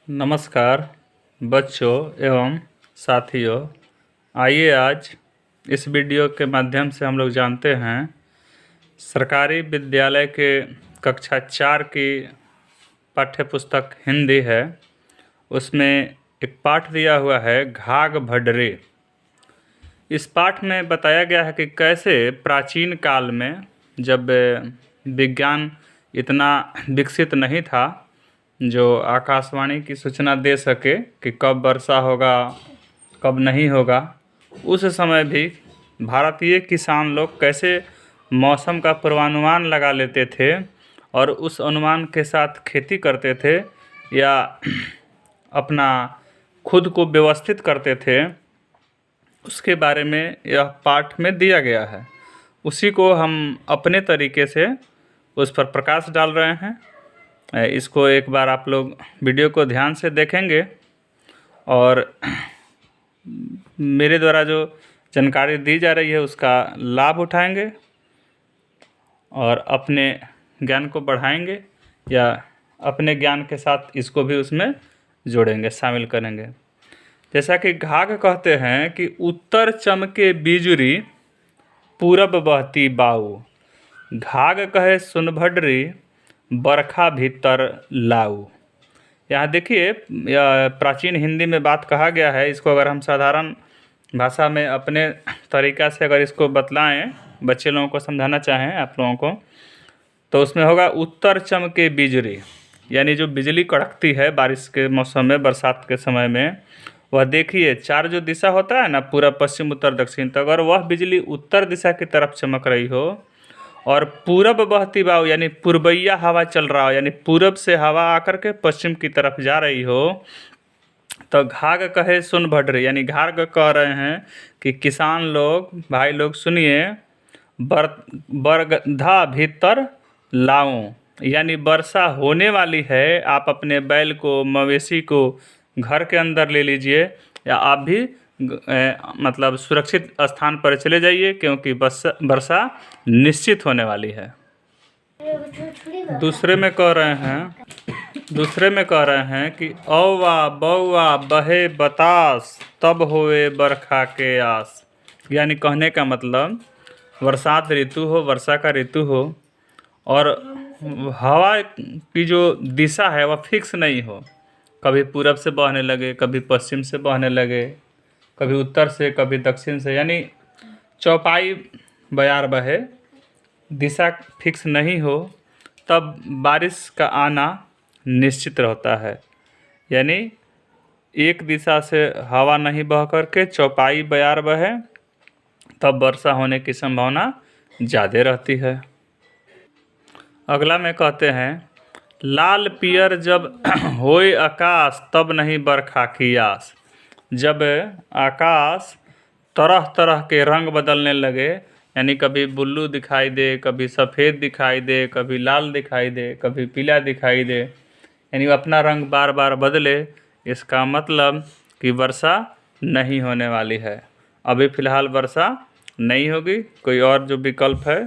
नमस्कार बच्चों एवं साथियों। आइए आज इस वीडियो के माध्यम से हम लोग जानते हैं सरकारी विद्यालय के कक्षा 4 की पाठ्य पुस्तक हिंदी है। उसमें एक पाठ दिया हुआ है घाघ भड्डरे। इस पाठ में बताया गया है कि कैसे प्राचीन काल में जब विज्ञान इतना विकसित नहीं था जो आकाशवाणी की सूचना दे सके कि कब वर्षा होगा कब नहीं होगा, उस समय भी भारतीय किसान लोग कैसे मौसम का पूर्वानुमान लगा लेते थे और उस अनुमान के साथ खेती करते थे या अपना खुद को व्यवस्थित करते थे, उसके बारे में यह पाठ में दिया गया है। उसी को हम अपने तरीके से उस पर प्रकाश डाल रहे हैं। इसको एक बार आप लोग वीडियो को ध्यान से देखेंगे और मेरे द्वारा जो जानकारी दी जा रही है उसका लाभ उठाएंगे और अपने ज्ञान को बढ़ाएंगे या अपने ज्ञान के साथ इसको भी उसमें जोड़ेंगे, शामिल करेंगे। जैसा कि घाघ कहते हैं कि उत्तर चमके बिजुरी पूरब बहती बाऊ, घाघ कहे सुन भड्डरी बरखा भीतर लाऊ। यहाँ देखिए, यह प्राचीन हिंदी में बात कहा गया है। इसको अगर हम साधारण भाषा में अपने तरीक़ा से अगर इसको बतलाएं, बच्चे लोगों को समझाना चाहें आप लोगों को, तो उसमें होगा उत्तर चमके बिजली, यानी जो बिजली कड़कती है बारिश के मौसम में, बरसात के समय में, वह देखिए चार जो दिशा होता है ना, पूरब पश्चिम उत्तर दक्षिण, तो अगर वह बिजली उत्तर दिशा की तरफ चमक रही हो और पूरब बहती बाऊ यानी पूर्वैया हवा चल रहा हो, यानी पूरब से हवा आकर के पश्चिम की तरफ जा रही हो, तो घाघ कहे सुन भड्डरे, यानी घाघ कह रहे हैं कि किसान लोग, भाई लोग सुनिए, बरधा भीतर लाऊं, यानी वर्षा होने वाली है। आप अपने बैल को, मवेशी को घर के अंदर ले लीजिए या आप भी मतलब सुरक्षित स्थान पर चले जाइए, क्योंकि वर्षा निश्चित होने वाली है। दूसरे में कह रहे हैं कि औवा बौवा बहे बतास तब होए बरखा के आस, यानी कहने का मतलब बरसात ऋतु हो, वर्षा का ऋतु हो और हवा की जो दिशा है वह फिक्स नहीं हो, कभी पूरब से बहने लगे, कभी पश्चिम से बहने लगे, कभी उत्तर से, कभी दक्षिण से, यानी चौपाई बयार बहे, दिशा फिक्स नहीं हो, तब बारिश का आना निश्चित रहता है। यानी एक दिशा से हवा नहीं बह करके चौपाई बयार बहे, तब वर्षा होने की संभावना ज़्यादा रहती है। अगला में कहते हैं लाल पियर जब होए आकाश तब नहीं बरखा की आस, जब आकाश तरह तरह के रंग बदलने लगे, यानी कभी ब्लू दिखाई दे, कभी सफ़ेद दिखाई दे, कभी लाल दिखाई दे, कभी पीला दिखाई दे, यानी अपना रंग बार बार बदले, इसका मतलब कि वर्षा नहीं होने वाली है। अभी फ़िलहाल वर्षा नहीं होगी, कोई और जो विकल्प है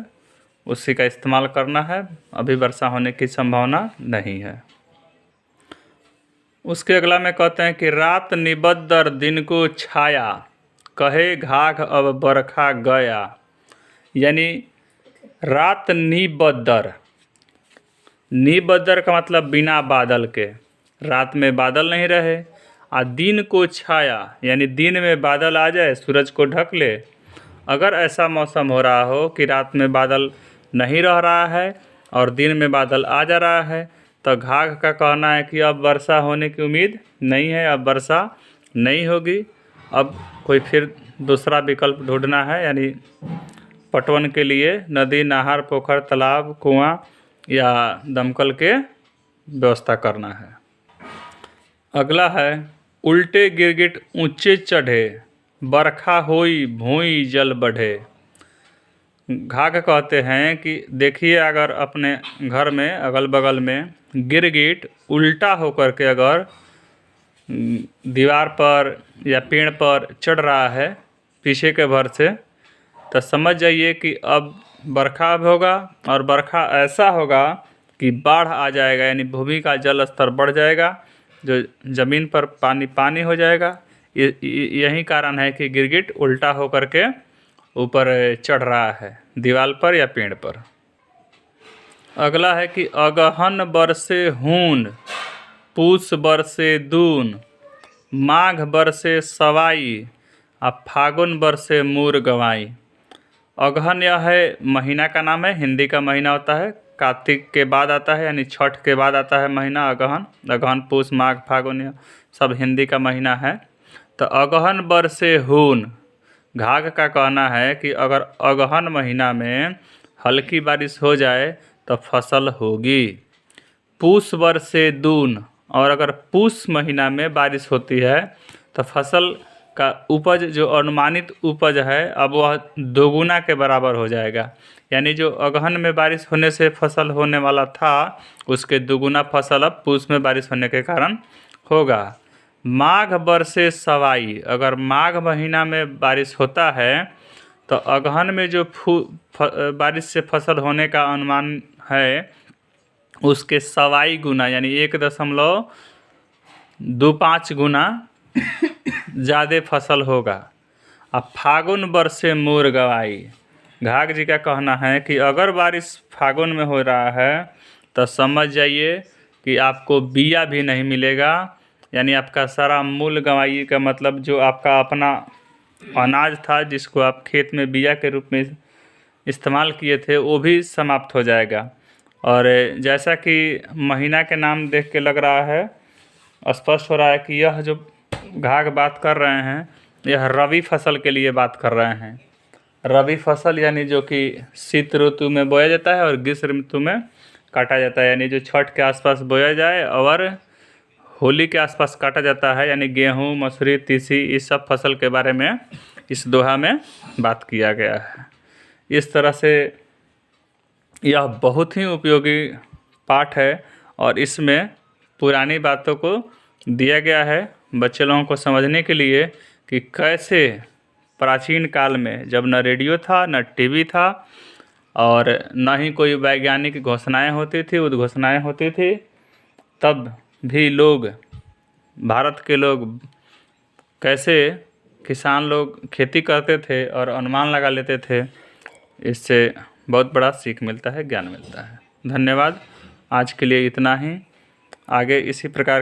उसी का इस्तेमाल करना है। अभी वर्षा होने की संभावना नहीं है। उसके अगला में कहते हैं कि रात निबद्दर दिन को छाया, कहे घाघ अब बरखा गया, यानी रात निबद्दर, निबद्दर का मतलब बिना बादल के, रात में बादल नहीं रहे, और दिन को छाया यानी दिन में बादल आ जाए, सूरज को ढक ले। अगर ऐसा मौसम हो रहा हो कि रात में बादल नहीं रह रहा है और दिन में बादल आ जा रहा है, तो घाघ का कहना है कि अब वर्षा होने की उम्मीद नहीं है, अब वर्षा नहीं होगी। अब कोई फिर दूसरा विकल्प ढूंढना है, यानी पटवन के लिए नदी, नहर, पोखर, तालाब, कुआं या दमकल के व्यवस्था करना है। अगला है उल्टे गिरगिट ऊंचे चढ़े, बरखा होई भोई जल बढ़े। घाघ कहते हैं कि देखिए, अगर अपने घर में अगल बगल में गिरगिट उल्टा होकर के अगर दीवार पर या पेड़ पर चढ़ रहा है पीछे के भर से, तो समझ जाइए कि अब बरखा होगा और बरखा ऐसा होगा कि बाढ़ आ जाएगा, यानी भूमि का जल स्तर बढ़ जाएगा, जो ज़मीन पर पानी पानी हो जाएगा। यही कारण है कि गिरगिट उल्टा होकर के ऊपर चढ़ रहा है दीवार पर या पेड़ पर। अगला है कि अगहन बरसे हून, पूस बरसे दून, माघ बरसे सवाई, आ फागुन बरसे मूर गवाई। अगहन यह है महीना का नाम है, हिंदी का महीना होता है। कार्तिक के बाद आता है यानी छठ के बाद आता है महीना अगहन। अगहन पूस माघ फागुन यह सब हिंदी का महीना है। तो अगहन बरसे हून, घाघ का कहना है कि अगर अगहन महीना में हल्की बारिश हो जाए तो फसल होगी। पूस बरसे दून, और अगर पूस महीना में बारिश होती है तो फसल का उपज जो अनुमानित उपज है अब वह दोगुना के बराबर हो जाएगा। यानी जो अगहन में बारिश होने से फसल होने वाला था उसके दोगुना फसल अब पूस में बारिश होने के कारण होगा। माघ बरसे सवाई, अगर माघ महीना में बारिश होता है तो अगहन में जो बारिश से फसल होने का अनुमान है उसके सवाई गुना यानी 1.25 गुना ज़्यादा फसल होगा। अब फागुन बरसे मूर गवाई, घाघ जी का कहना है कि अगर बारिश फागुन में हो रहा है तो समझ जाइए कि आपको बिया भी नहीं मिलेगा, यानी आपका सारा मूल गवाई का मतलब जो आपका अपना अनाज था जिसको आप खेत में बिया के रूप में इस्तेमाल किए थे वो भी समाप्त हो जाएगा। और जैसा कि महीना के नाम देख के लग रहा है, स्पष्ट हो रहा है कि यह जो घाघ बात कर रहे हैं यह रबी फसल के लिए बात कर रहे हैं। रबी फसल यानी जो कि शीत ऋतु में बोया जाता है और ग्रीष्म ऋतु में काटा जाता है, यानी जो छठ के आसपास बोया जाए और होली के आसपास काटा जाता है, यानी गेहूँ, मसूरी, तीसी इस सब फसल के बारे में इस दोहा में बात किया गया है। इस तरह से यह बहुत ही उपयोगी पाठ है और इसमें पुरानी बातों को दिया गया है बच्चे लोगों को समझने के लिए कि कैसे प्राचीन काल में जब न रेडियो था न टीवी था और न ही कोई वैज्ञानिक घोषणाएं होती थी, उद्घोषणाएं होती थी, तब भी लोग, भारत के लोग कैसे किसान लोग खेती करते थे और अनुमान लगा लेते थे। इससे बहुत बड़ा सीख मिलता है, ज्ञान मिलता है। धन्यवाद। आज के लिए इतना ही। आगे इसी प्रकार